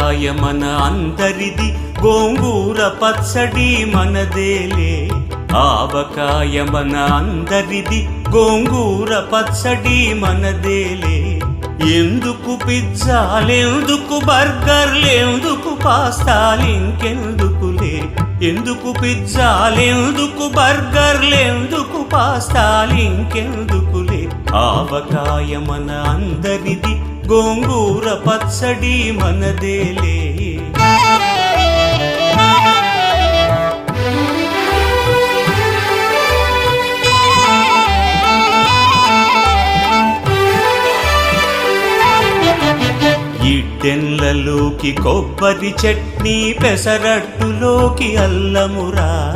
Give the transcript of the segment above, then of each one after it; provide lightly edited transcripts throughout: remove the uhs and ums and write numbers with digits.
ఆవకాయ మన అందరిది, గోంగూర పచ్చడి మనదేలే. ఆవకాయ మన అందరిది, గోంగూర పచ్చడి మనదేలే. ఎందుకు పిజ్జాలెందుకు బర్గర్లెందుకు పాస్తాలింకెందుకులే. ఎందుకు పిజ్జాలెందుకు బర్గర్లెందుకు పాస్తాలింకెందుకులే. ఆవకాయ మన అందరిది, గోంగూర పచ్చడి మనదేలే. ఇడ్డెన్లలోకి కొబ్బరి చట్నీ, పెసరట్టులోకి అల్లమురా.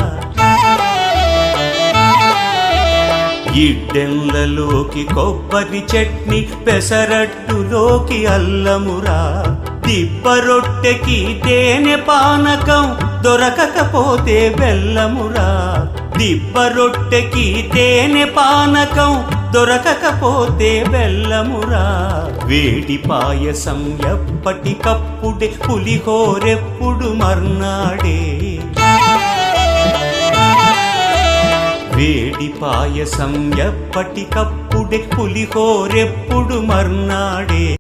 ఇడ్డెన్లలోకి కొబ్బరి చట్నీ, పెసరట్టులోకి అల్లమురా. దిబ్బ రొట్టెకి తేనె పానకం, దొరకకపోతే బెల్లమురా. దిబ్బ రొట్టెకి తేనె పానకం, దొరకకపోతే బెల్లమురా. వేడి పాయసం ఎప్పటికప్పుడే, పులిహోరెప్పుడు మర్నాడే. వేడి పాయసం ఎప్పటికప్పుడే, పులిహోరెప్పుడు మర్నాడే.